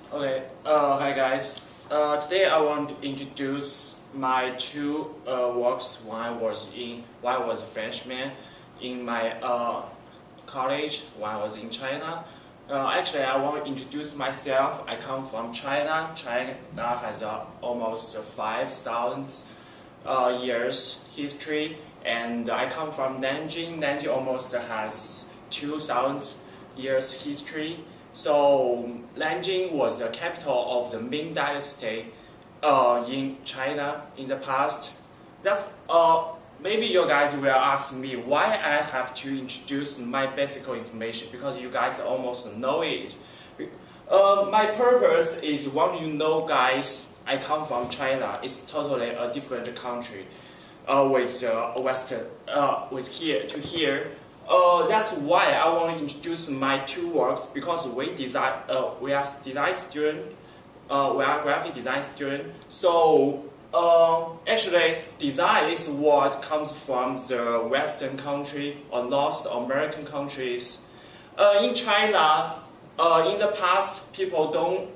Hi guys. Today I want to introduce my two works when I was a freshman in my college when I was in China. Actually, I want to introduce myself. I come from China. China has almost 5,000 years history, and I come from Nanjing. Nanjing almost has 2,000 years history. So Nanjing was the capital of the Ming Dynasty in China in the past. That's maybe you guys will ask me why I have to introduce my basic information because you guys almost know it. My purpose is want you know guys I come from China. It's totally a different country with Western with here to here. That's why I want to introduce my two works because we are design student, we are graphic design student. So actually, design is what comes from the Western country or North American countries. In China, in the past, people don't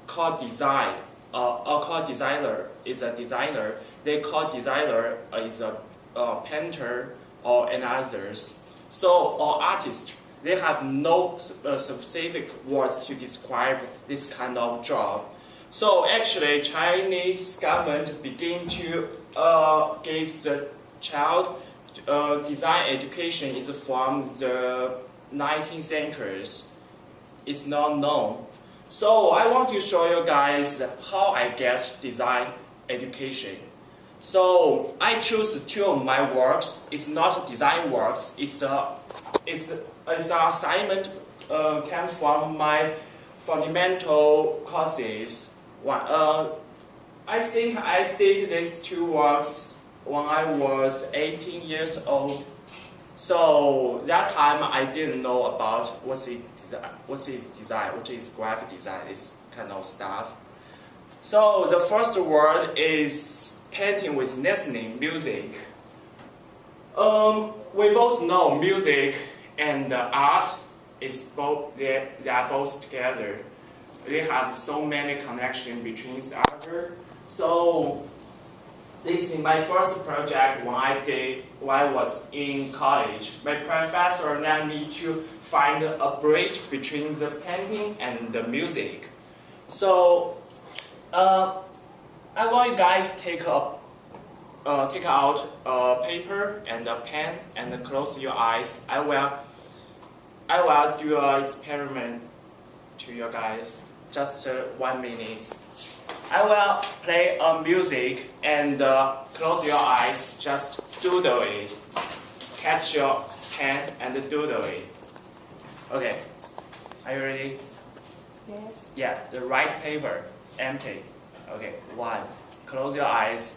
call design or call designer is a designer. They call designer is a painter or others. So, or artists, they have no specific words to describe this kind of job. So actually, Chinese government begin to give the child design education is from the 19th centuries. It's not known. So I want to show you guys how I get design education. So I choose two of my works. It's not design works. It's an assignment came from my fundamental courses. I think I did these two works when I was 18 years old. So that time I didn't know about what is design, what is graphic design, this kind of stuff. So the first word is painting with listening music. We both know music and art is both they are both together. They have so many connections between each other. So this is my first project when I was in college. My professor led me to find a bridge between the painting and the music. So I want you guys take out a paper and a pen and close your eyes. I will do an experiment to you guys. Just 1 minute. I will play a music and close your eyes. Just doodle it. Catch your pen and doodle it. Okay. Are you ready? Yes. Yeah. The right paper empty. Okay. 1. Close your eyes.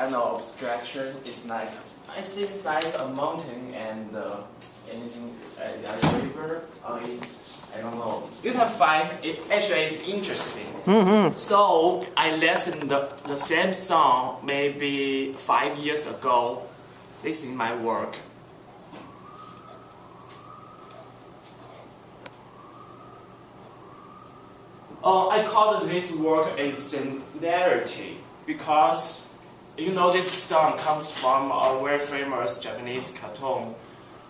kind of abstraction. It's like, I think it's like a mountain and anything, a river. I don't know. You can find it. Actually, it's interesting. So I listened the same song maybe 5 years ago. This is my work. I call this work a singularity because this song comes from a very famous Japanese cartoon,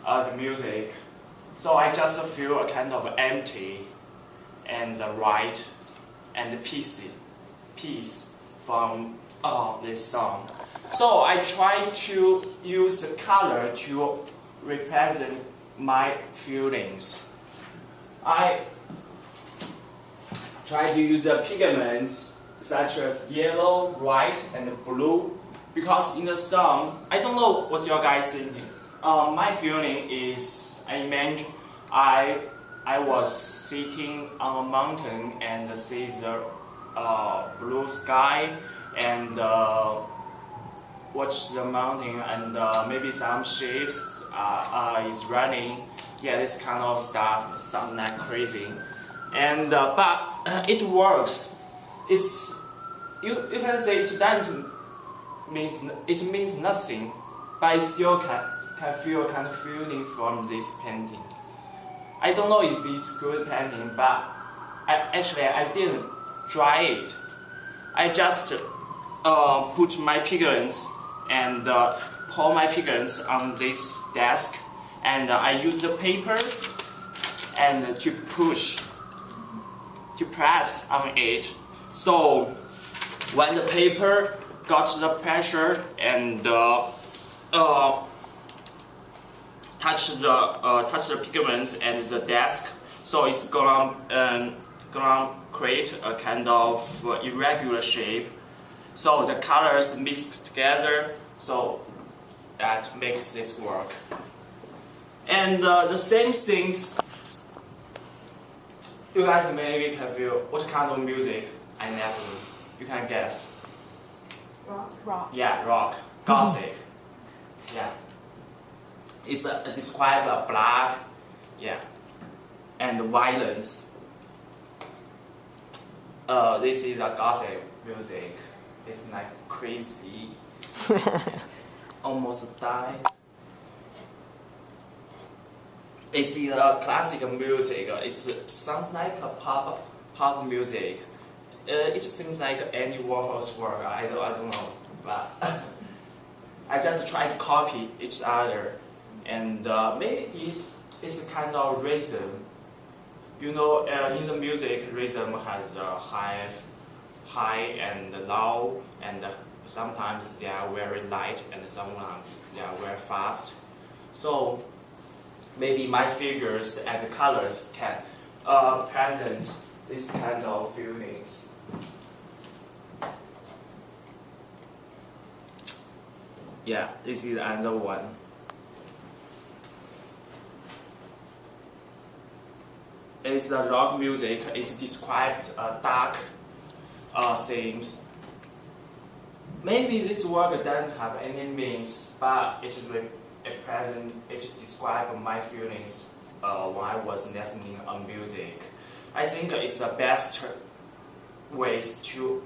the music. So I just feel a kind of empty and right and peace from this song. So I try to use the color to represent my feelings. I try to use the pigments such as yellow, white, and blue because in the song, I don't know what you guys thinking. My feeling is, I imagine I was sitting on a mountain and see the blue sky and watch the mountain and maybe some ships is running. Yeah, this kind of stuff sounds like crazy. And but it works. It's you can say it doesn't means nothing, but I still can feel kind of feeling from this painting. I don't know if it's good painting, but I didn't try it. I just put my pigments and pour my pigments on this desk, and I use the paper and to press on it. So when the paper got the pressure and touch the pigments and the desk, so it's gonna create a kind of irregular shape. So the colors mix together, so that makes this work. And the same things, you guys maybe can feel what kind of music I listen. You can guess. Rock. Yeah, rock, gothic. Yeah. It's describe a blood, yeah, and violence. This is a gothic music. It's like crazy, almost die. This is a classical music. It sounds like a pop music. It seems like Andy Warhol's work. I don't know, but I just try to copy each other. And maybe it's a kind of rhythm. In the music, rhythm has the high and low, and sometimes they are very light, and sometimes they are very fast. So maybe my figures and the colors can present this kind of feelings. Yeah, this is another one. It's the rock music. It's described dark themes. Maybe this work doesn't have any means, but it describes my feelings when I was listening on music. I think it's the best ways to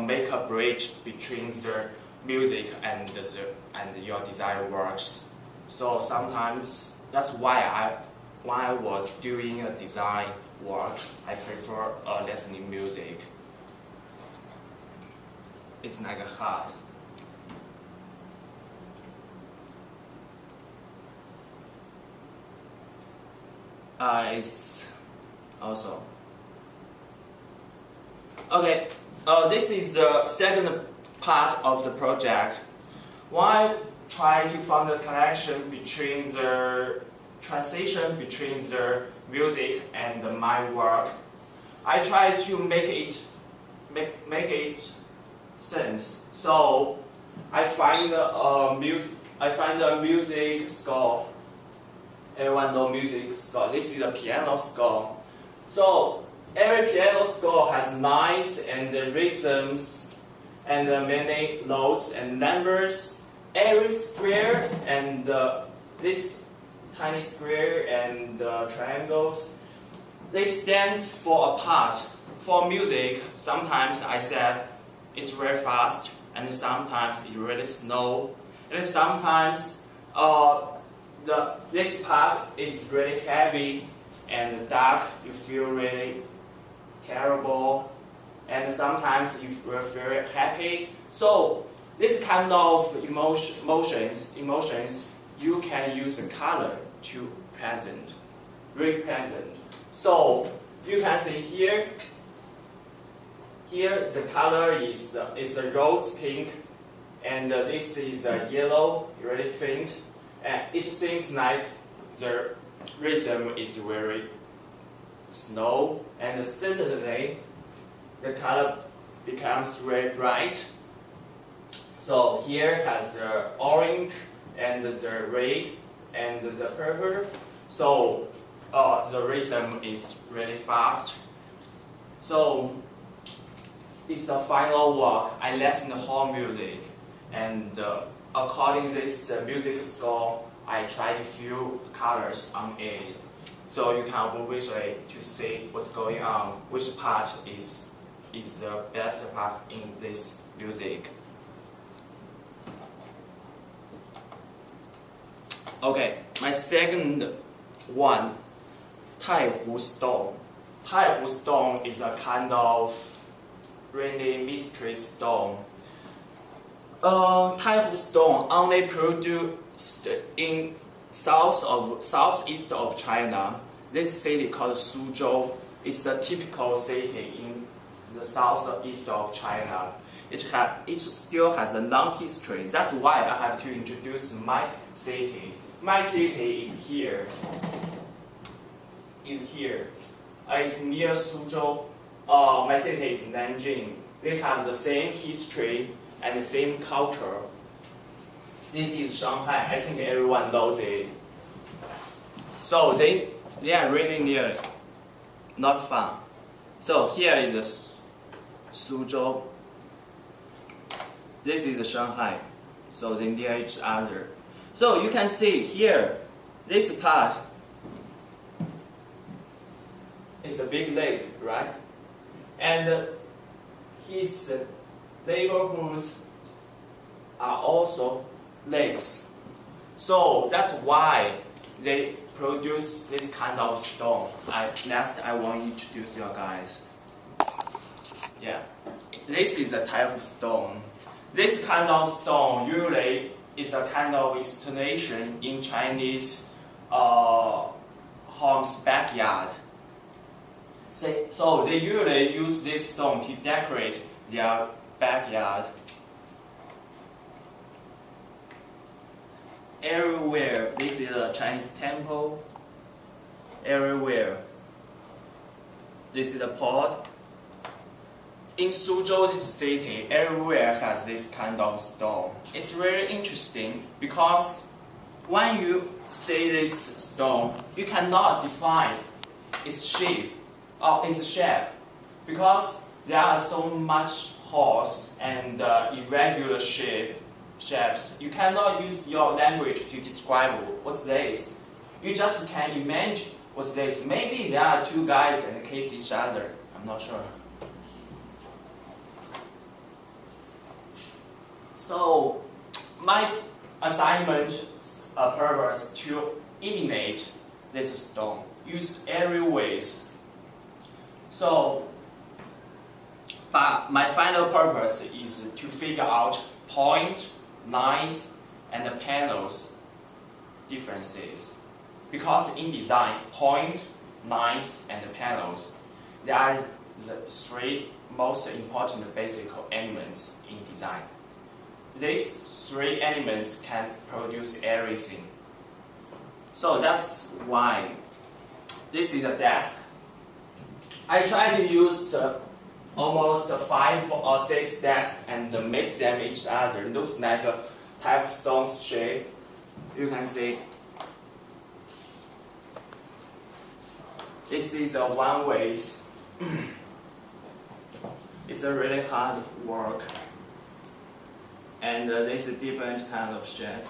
make a bridge between the music and your design works. So sometimes that's why when I was doing a design work, I prefer listening music. It's like a heart. It's also okay. This is the second part of the project. Why try to find a connection between the transition between the music and my work? I try to make it sense. So I find a music score. Everyone know music score. This is a piano score. So every piano score has lines and rhythms and many notes and numbers. Every square and this tiny square and triangles, they stand for a part. For music, sometimes I said it's very fast, and sometimes it's really slow, and sometimes this part is really heavy and dark. You feel really terrible, and sometimes you feel very happy. So this kind of emotions, you can use the color to represent. So you can see here. Here the color is a rose pink, and this is a yellow, really faint. And it seems like the rhythm is very slow, and suddenly the color becomes very bright. So here has the orange and the red and the purple. So the rhythm is really fast. So it's the final work. I listen to whole music, and according to this music score, I try to fill colors on it. So you can obviously to see what's going on, which part is the best part in this music. Okay, my second one, Taihu Stone. Taihu Stone is a kind of really mystery stone. Taihu Stone only produced in southeast of China. This city called Suzhou is the typical city in the southeast of China. It still has a long history. That's why I have to introduce my city. My city is here. It's near Suzhou. My city is Nanjing. They have the same history and the same culture. This is Shanghai. I think everyone knows it. So they are really near, not far. So here is Suzhou. This is Shanghai. So they near each other. So you can see here, this part is a big lake, right? And his neighborhoods are also lakes. So that's why they produce this kind of stone. Next, I want to introduce you guys. Yeah, this is a type of stone. This kind of stone usually is a kind of installation in Chinese homes' backyard. So they usually use this stone to decorate their backyard. Everywhere, this is a Chinese temple. Everywhere, this is a port. In Suzhou, this city, everywhere has this kind of stone. It's very interesting because when you see this stone, you cannot define its shape because there are so much holes and irregular shapes. You cannot use your language to describe what's this. You just can imagine what's this. Maybe there are two guys and kiss each other. I'm not sure. So my assignment purpose to eliminate this stone. Use every ways. So, but my final purpose is to figure out point, lines, and the panels differences. Because in design, point, lines, and the panels, they are the three most important basic elements in design. These three elements can produce everything. So that's why this is a desk. I try to use almost 5 or 6 desks and mix them each other. It looks like a type of stone shape. You can see. This is a one-way. It's a really hard work. and this is different kind of shape.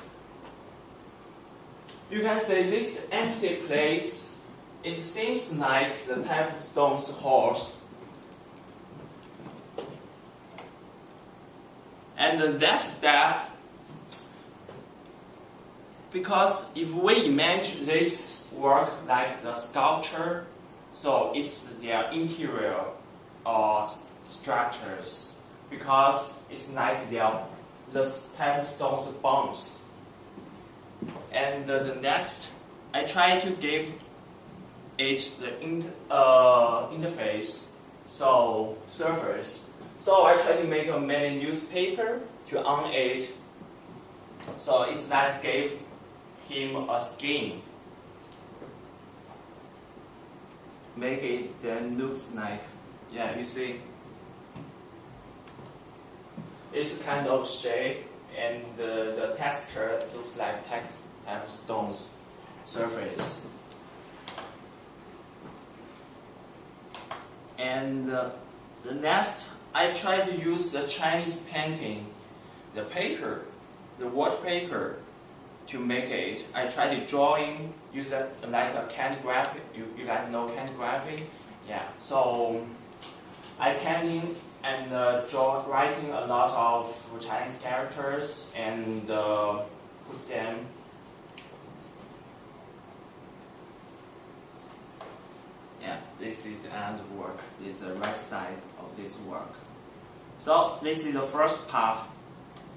You can say this empty place, it seems like the tapestone's horse. And that's that. Because if we imagine this work like the sculpture, so it's their interior structures, because it's like the tapestone's bones. And the next, I try to give it the interface, so surface. So I try to make a many newspaper to on it. So it's like gave him a skin. Make it then looks like, yeah, you see, it's kind of shape, and the texture looks like tapestone's surface. And the next, I try to use the Chinese painting, the paper, the wallpaper, to make it. I try to drawing, use like a calligraphy. You guys know calligraphy? Yeah. So I painting and writing a lot of Chinese characters and put them. Yeah, this is the end work. This is the right side of this work. So this is the first part.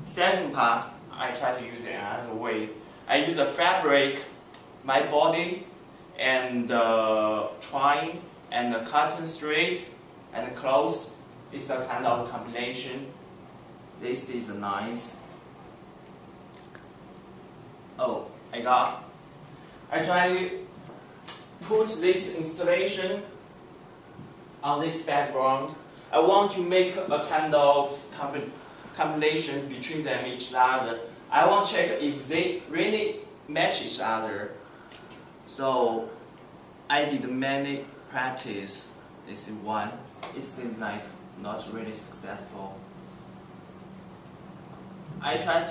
Second part, I try to use it another way. I use a fabric, my body, and twine, and the cotton thread, and clothes. It's a kind of combination. This is nice. Oh, I try to put this installation on this background. I want to make a kind of combination between them each other. I want to check if they really match each other. So I did many practice. This is one. It seems like not really successful. I try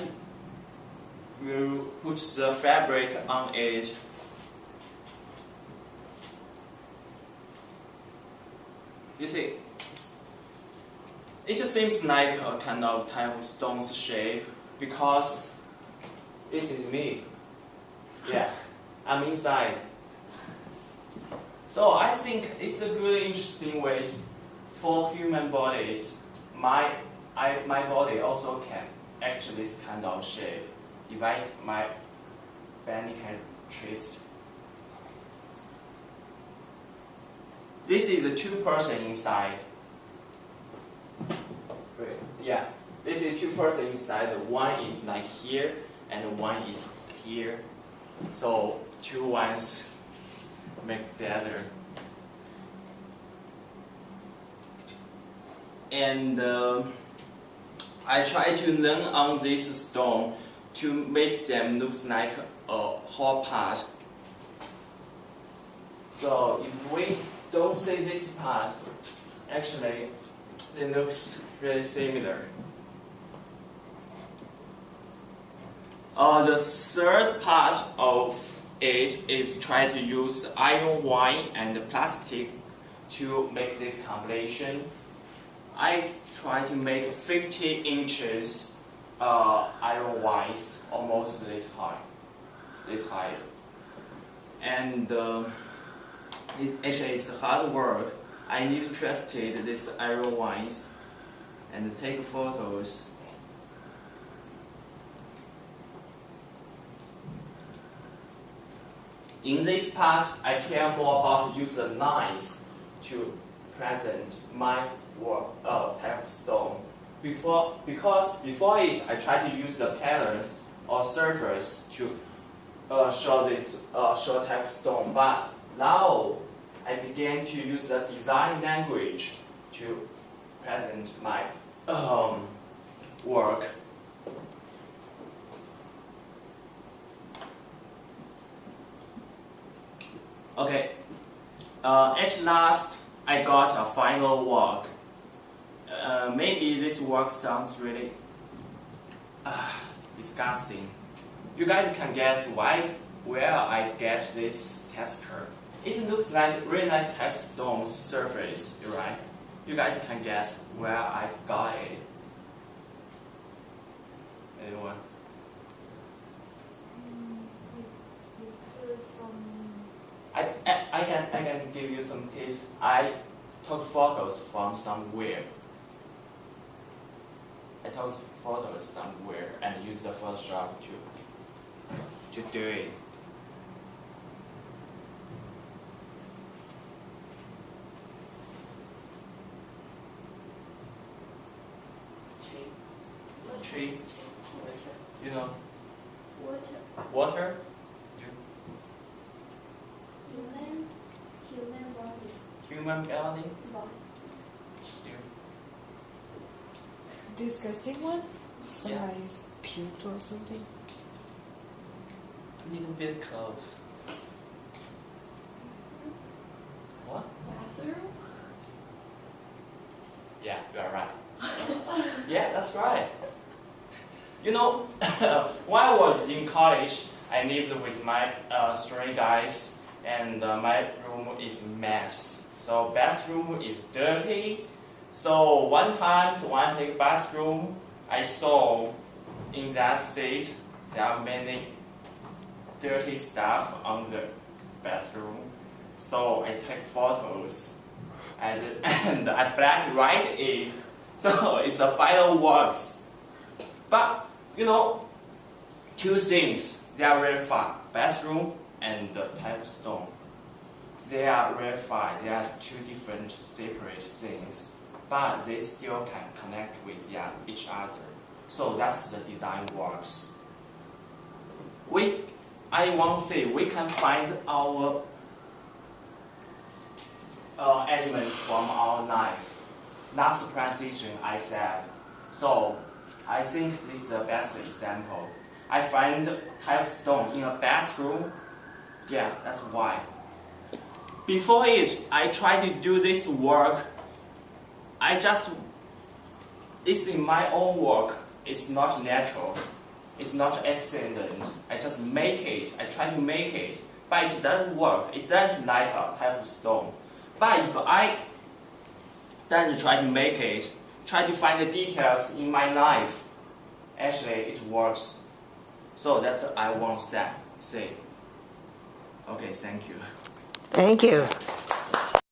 to put the fabric on it. You see, it just seems like a kind of tapestone's shape because this is me. Yeah, I'm inside. So I think it's a good, interesting way for human bodies. My body also can actually this kind of shape. If my body can twist. This is a two-person inside. Yeah, this is two-person inside. One is like here, and one is here. So two ones make the other. And I try to learn on this stone to make them look like a whole part. So if we don't see this part, actually it looks really similar. The third part of it is try to use the iron wire and the plastic to make this combination. I try to make 50 inches iron wires, almost this high. And actually it's hard work. I need to trust this iron wires and take photos. In this part, I care more about use the lines to present my work tapestone. Because before it, I try to use the patterns or surface to show this show tapestone. But now I began to use the design language to present my work. Okay, at last I got a final work. Maybe this work sounds really disgusting. You guys can guess where I get this texture. It looks like really like type stone's surface, right? You guys can guess where I got it. Anyone? I can give you some tips. I took photos from somewhere. I took photos somewhere and used the Photoshop to do it. Tree. You know. Water. Human body. Disgusting one? Somebody's puked or something? A little bit close. What? Bathroom? Yeah, you are right. Yeah, that's right. You know, when I was in college, I lived with my 3 guys, and my room is mess. So bathroom is dirty. So one time when I take bathroom, I saw in that state there are many dirty stuff on the bathroom. So I take photos and I black write it. So it's a final works. But you know, 2 things they are very fun: bathroom and the type stone. They are very fun. They are 2 different separate things, but they still can connect with each other. So that's the design works. I want to say we can find our element from our life. Last presentation I said. So I think this is the best example. I find type stone in a bathroom. Yeah, that's why. Before it, I tried to do this work. It's in my own work. It's not natural. It's not accident. I just make it. I try to make it. But it doesn't work. It doesn't like a type of stone. But if I then try to make it, try to find the details in my life, actually it works. So that's what I want to say. Okay, thank you. Thank you.